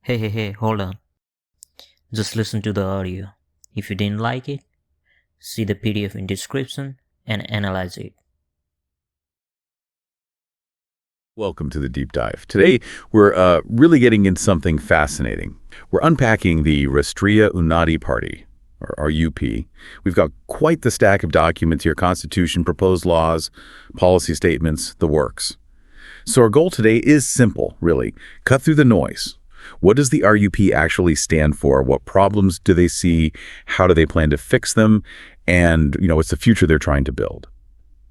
Hey, hold on. Just listen to the audio. If you didn't like it, see the PDF in description and analyze it. Welcome to the deep dive. Today, we're really getting into something fascinating. We're unpacking the Rastriya Unnati Party, or RUP. We've got quite the stack of documents here: constitution, proposed laws, policy statements, the works. So our goal today is simple, really. Cut through the noise. What does the RUP actually stand for? What problems do they see? How do they plan to fix them? And, what's the future they're trying to build?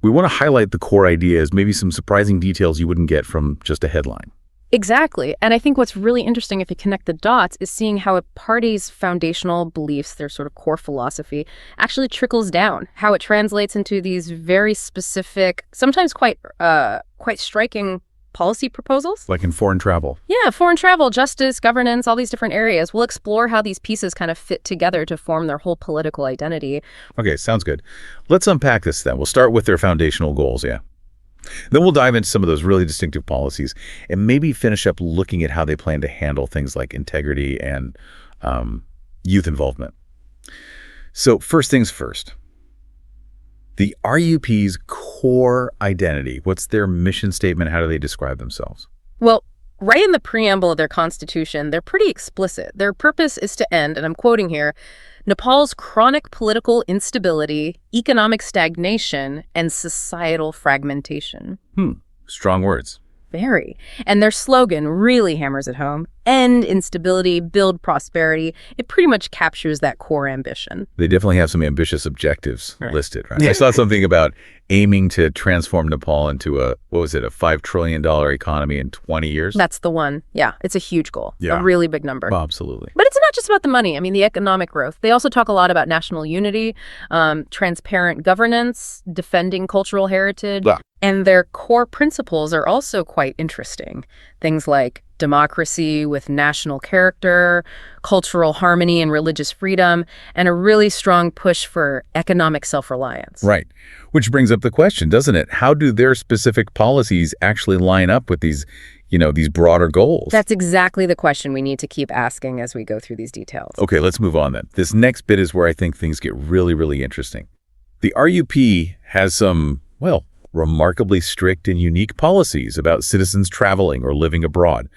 We want to highlight the core ideas, maybe some surprising details you wouldn't get from just a headline. Exactly. And I think what's really interesting, if you connect the dots, is seeing how a party's foundational beliefs, their sort of core philosophy, actually trickles down, how it translates into these very specific, sometimes quite striking policy proposals. Like in foreign travel. Yeah, foreign travel, justice, governance, all these different areas. We'll explore how these pieces kind of fit together to form their whole political identity. Okay, sounds good. Let's unpack this then. We'll start with their foundational goals, yeah. Then we'll dive into some of those really distinctive policies and maybe finish up looking at how they plan to handle things like integrity and youth involvement. So first things first. The RUP's core identity. What's their mission statement? How do they describe themselves? Well, right in the preamble of their constitution, they're pretty explicit. Their purpose is to end, and I'm quoting here, Nepal's chronic political instability, economic stagnation, and societal fragmentation. Strong words. Very. And their slogan really hammers it home. End instability, build prosperity. It pretty much captures that core ambition. They definitely have some ambitious objectives listed, right? Yeah. I saw something about aiming to transform Nepal into a $5 trillion economy in 20 years? That's the one. Yeah, it's a huge goal. Yeah. A really big number. Absolutely. But it's not just about the money. I mean, the economic growth. They also talk a lot about national unity, transparent governance, defending cultural heritage. Yeah. And their core principles are also quite interesting. Things like democracy with national character, cultural harmony and religious freedom, and a really strong push for economic self-reliance. Right. Which brings up the question, doesn't it? How do their specific policies actually line up with these broader goals? That's exactly the question we need to keep asking as we go through these details. Okay, let's move on then. This next bit is where I think things get really, really interesting. The RUP has some, remarkably strict and unique policies about citizens traveling or living abroad.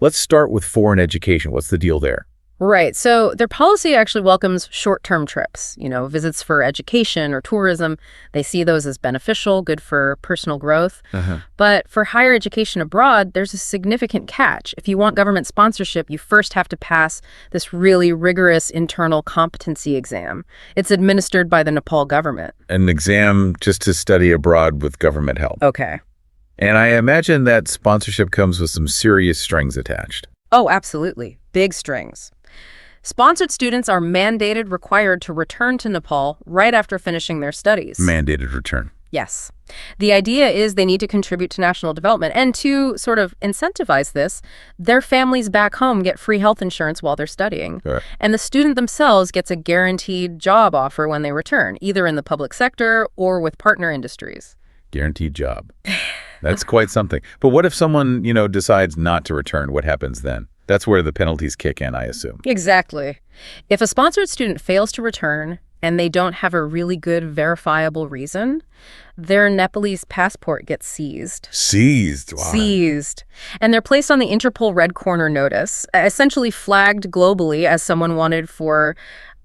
Let's start with foreign education. What's the deal there? Right. So their policy actually welcomes short-term trips, visits for education or tourism. They see those as beneficial, good for personal growth. But for higher education abroad, there's a significant catch. If you want government sponsorship, you first have to pass this really rigorous internal competency exam. It's administered by the Nepal government. An exam just to study abroad with government help. Okay. And I imagine that sponsorship comes with some serious strings attached. Oh, absolutely. Big strings. Sponsored students are required to return to Nepal right after finishing their studies. Mandated return. Yes. The idea is they need to contribute to national development. And to sort of incentivize this, their families back home get free health insurance while they're studying. Right. And the student themselves gets a guaranteed job offer when they return, either in the public sector or with partner industries. Guaranteed job. That's quite something. But what if someone, decides not to return? What happens then? That's where the penalties kick in, I assume. Exactly. If a sponsored student fails to return and they don't have a really good verifiable reason, their Nepalese passport gets seized. Seized? Wow. Seized. And they're placed on the Interpol Red Corner notice, essentially flagged globally as someone wanted for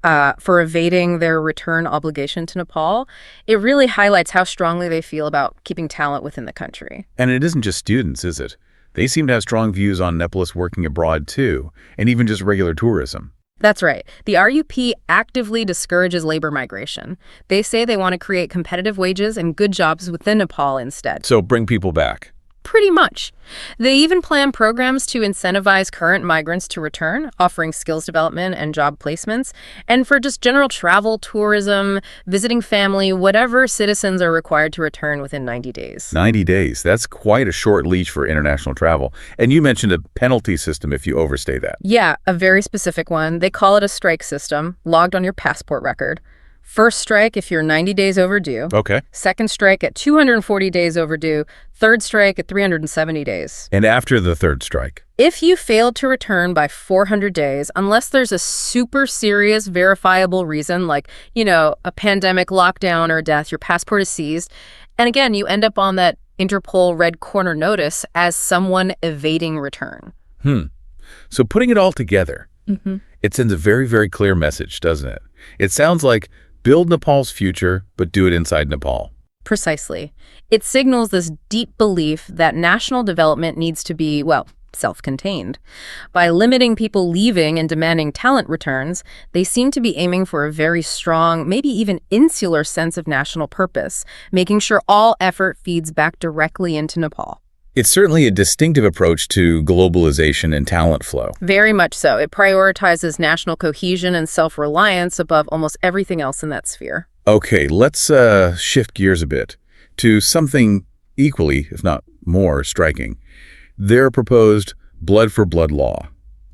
evading their return obligation to Nepal. It really highlights how strongly they feel about keeping talent within the country. And it isn't just students, is it? They seem to have strong views on Nepalists working abroad, too, and even just regular tourism. That's right. The RUP actively discourages labor migration. They say they want to create competitive wages and good jobs within Nepal instead. So bring people back. Pretty much. They even plan programs to incentivize current migrants to return, offering skills development and job placements, and for just general travel, tourism, visiting family, whatever citizens are required to return within 90 days. 90 days. That's quite a short leash for international travel. And you mentioned a penalty system if you overstay that. Yeah, a very specific one. They call it a strike system, logged on your passport record. First strike if you're 90 days overdue. Okay. Second strike at 240 days overdue. Third strike at 370 days. And after the third strike? If you failed to return by 400 days, unless there's a super serious verifiable reason, like, a pandemic, lockdown, or death, your passport is seized. And again, you end up on that Interpol red corner notice as someone evading return. So putting it all together, it sends a very, very clear message, doesn't it? It sounds like build Nepal's future, but do it inside Nepal. Precisely. It signals this deep belief that national development needs to be, self-contained. By limiting people leaving and demanding talent returns, they seem to be aiming for a very strong, maybe even insular sense of national purpose, making sure all effort feeds back directly into Nepal. It's certainly a distinctive approach to globalization and talent flow. Very much so. It prioritizes national cohesion and self-reliance above almost everything else in that sphere. Okay, let's shift gears a bit to something equally, if not more, striking. Their proposed blood-for-blood law.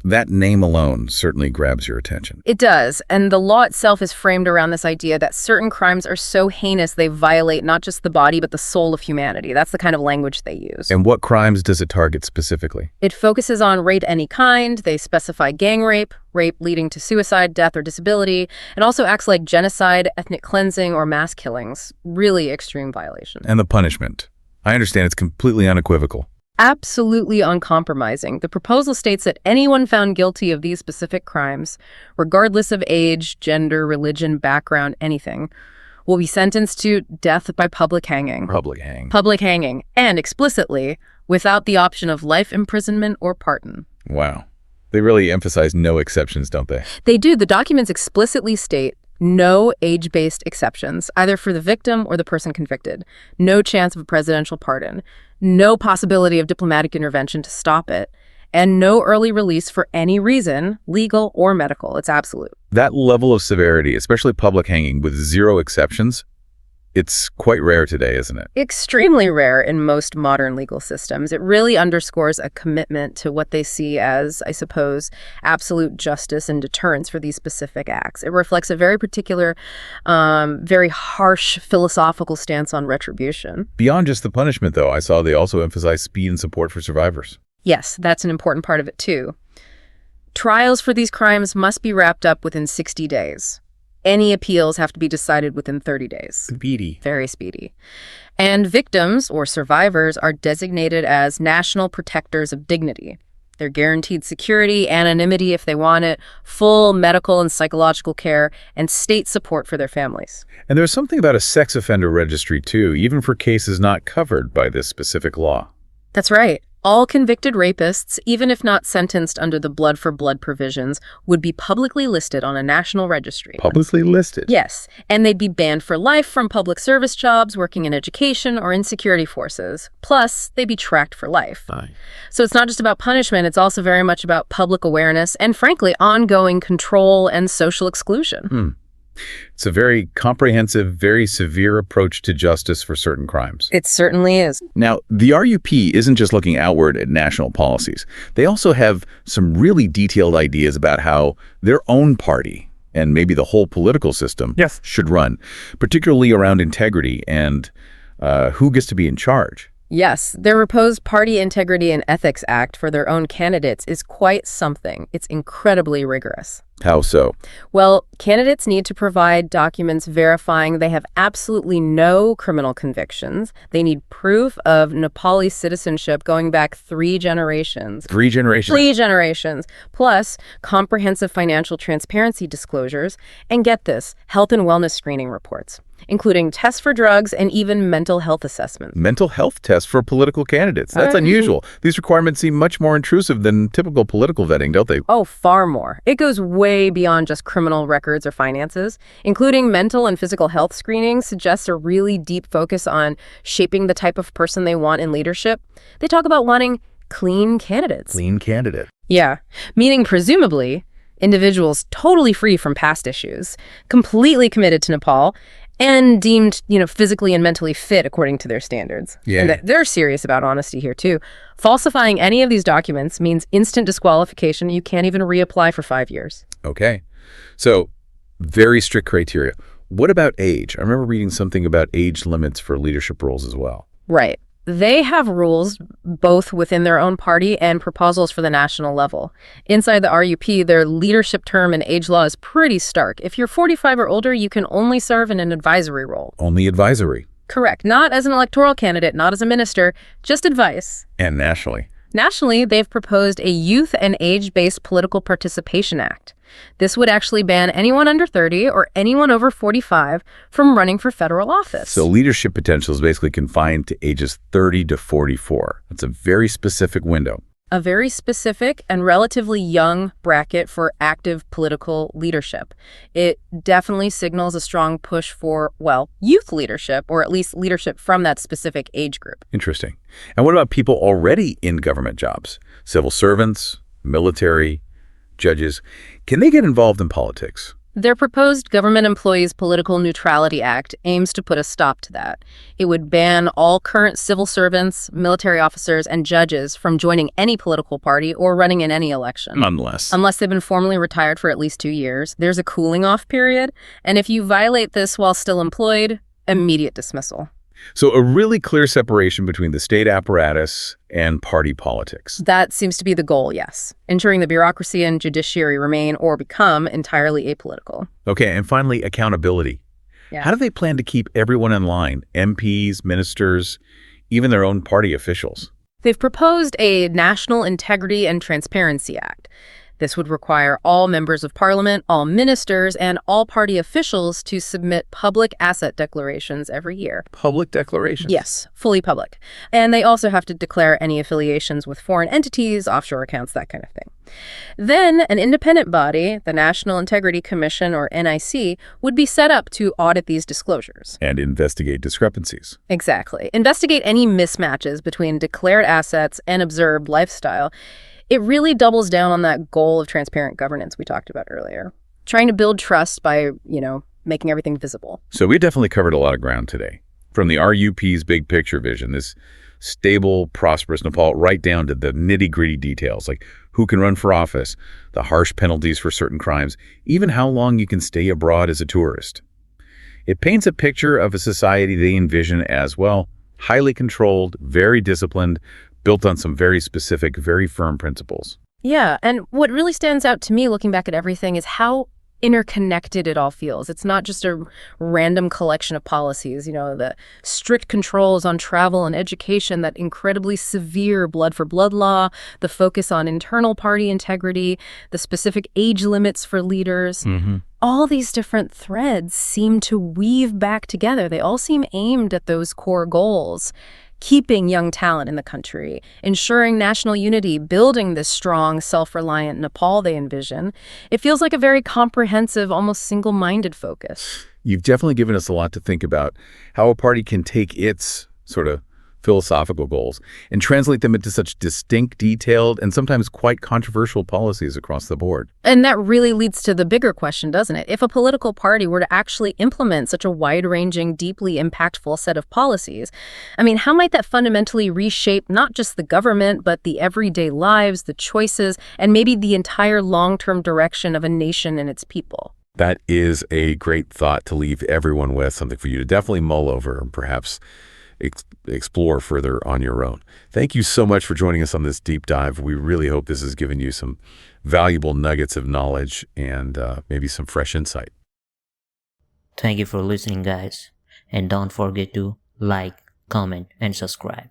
That name alone certainly grabs your attention. It does, and the law itself is framed around this idea that certain crimes are so heinous they violate not just the body but the soul of humanity. That's the kind of language they use. And what crimes does it target specifically? It focuses on rape any kind. They specify gang rape, rape leading to suicide, death, or disability. It also acts like genocide, ethnic cleansing, or mass killings. Really extreme violation. And the punishment. I understand it's completely unequivocal. Absolutely uncompromising. The proposal states that anyone found guilty of these specific crimes, regardless of age, gender, religion, background, anything, will be sentenced to death by public hanging. Public hang. Public hanging, and explicitly, without the option of life imprisonment or pardon. Wow. They really emphasize no exceptions, don't they? They do. The documents explicitly state no age-based exceptions, either for the victim or the person convicted. No chance of a presidential pardon. No possibility of diplomatic intervention to stop it. And no early release for any reason, legal or medical. It's absolute. That level of severity, especially public hanging with zero exceptions, it's quite rare today, isn't it? Extremely rare in most modern legal systems. It really underscores a commitment to what they see as, I suppose, absolute justice and deterrence for these specific acts. It reflects a very particular, very harsh philosophical stance on retribution. Beyond just the punishment, though, I saw they also emphasize speed and support for survivors. Yes, that's an important part of it, too. Trials for these crimes must be wrapped up within 60 days. Any appeals have to be decided within 30 days. Speedy. Very speedy. And victims, or survivors, are designated as national protectors of dignity. They're guaranteed security, anonymity if they want it, full medical and psychological care, and state support for their families. And there's something about a sex offender registry, too, even for cases not covered by this specific law. That's right. All convicted rapists, even if not sentenced under the blood-for-blood provisions, would be publicly listed on a national registry. Publicly listed? Yes, and they'd be banned for life from public service jobs, working in education, or in security forces. Plus, they'd be tracked for life. Aye. So it's not just about punishment, it's also very much about public awareness and, frankly, ongoing control and social exclusion. It's a very comprehensive, very severe approach to justice for certain crimes. It certainly is. Now, the RUP isn't just looking outward at national policies. They also have some really detailed ideas about how their own party and maybe the whole political system should run, particularly around integrity and who gets to be in charge. Yes, their proposed Party Integrity and Ethics Act for their own candidates is quite something. It's incredibly rigorous. How so? Well, candidates need to provide documents verifying they have absolutely no criminal convictions. They need proof of Nepali citizenship going back 3 generations. 3 generations? 3 generations. Plus, comprehensive financial transparency disclosures. And get this, health and wellness screening reports, including tests for drugs and even mental health assessments. Mental health tests for political candidates. That's unusual. These requirements seem much more intrusive than typical political vetting, don't they? Oh, far more. It goes way beyond just criminal records or finances. Including mental and physical health screening suggests a really deep focus on shaping the type of person they want in leadership. They talk about wanting clean candidates. Clean candidate. Yeah, meaning presumably individuals totally free from past issues, completely committed to Nepal, and deemed, physically and mentally fit according to their standards. Yeah. And they're serious about honesty here, too. Falsifying any of these documents means instant disqualification. You can't even reapply for 5 years. Okay. So, very strict criteria. What about age? I remember reading something about age limits for leadership roles as well. Right. They have rules both within their own party and proposals for the national level. Inside the RUP, their leadership term and age law is pretty stark. If you're 45 or older, you can only serve in an advisory role. Only advisory. Correct. Not as an electoral candidate, not as a minister, just advice. And nationally. Nationally, they've proposed a Youth and Age-Based Political Participation Act. This would actually ban anyone under 30 or anyone over 45 from running for federal office. So leadership potential is basically confined to ages 30 to 44. That's a very specific window. A very specific and relatively young bracket for active political leadership. It definitely signals a strong push for, well, youth leadership, or at least leadership from that specific age group. Interesting. And what about people already in government jobs? Civil servants, military, judges. Can they get involved in politics? Their proposed Government Employees Political Neutrality Act aims to put a stop to that. It would ban all current civil servants, military officers, and judges from joining any political party or running in any election. Unless they've been formally retired for at least 2 years. There's a cooling off period, and if you violate this while still employed, immediate dismissal. So a really clear separation between the state apparatus and party politics. That seems to be the goal, yes. Ensuring the bureaucracy and judiciary remain or become entirely apolitical. Okay, and finally, accountability. Yeah. How do they plan to keep everyone in line? MPs, ministers, even their own party officials? They've proposed a National Integrity and Transparency Act. This would require all members of parliament, all ministers, and all party officials to submit public asset declarations every year. Public declarations? Yes, fully public. And they also have to declare any affiliations with foreign entities, offshore accounts, that kind of thing. Then an independent body, the National Integrity Commission, or NIC, would be set up to audit these disclosures. And investigate discrepancies. Exactly. Investigate any mismatches between declared assets and observed lifestyle. It really doubles down on that goal of transparent governance we talked about earlier. Trying to build trust by, making everything visible. So we definitely covered a lot of ground today. From the RUP's big picture vision, this stable, prosperous Nepal, right down to the nitty-gritty details, like who can run for office, the harsh penalties for certain crimes, even how long you can stay abroad as a tourist. It paints a picture of a society they envision as, well, highly controlled, very disciplined, built on some very specific, very firm principles. Yeah, and what really stands out to me looking back at everything is how interconnected it all feels. It's not just a random collection of policies, the strict controls on travel and education, that incredibly severe blood-for-blood law, the focus on internal party integrity, the specific age limits for leaders. Mm-hmm. All these different threads seem to weave back together. They all seem aimed at those core goals. Keeping young talent in the country, ensuring national unity, building this strong, self-reliant Nepal they envision. It feels like a very comprehensive, almost single-minded focus. You've definitely given us a lot to think about, how a party can take its sort of philosophical goals and translate them into such distinct, detailed, and sometimes quite controversial policies across the board. And that really leads to the bigger question, doesn't it? If a political party were to actually implement such a wide-ranging, deeply impactful set of policies, how might that fundamentally reshape not just the government, but the everyday lives, the choices, and maybe the entire long-term direction of a nation and its people? That is a great thought to leave everyone with, something for you to definitely mull over and perhaps explore further on your own. Thank you so much for joining us on this deep dive. We really hope this has given you some valuable nuggets of knowledge and maybe some fresh insight. Thank you for listening, guys. And don't forget to like, comment, and subscribe.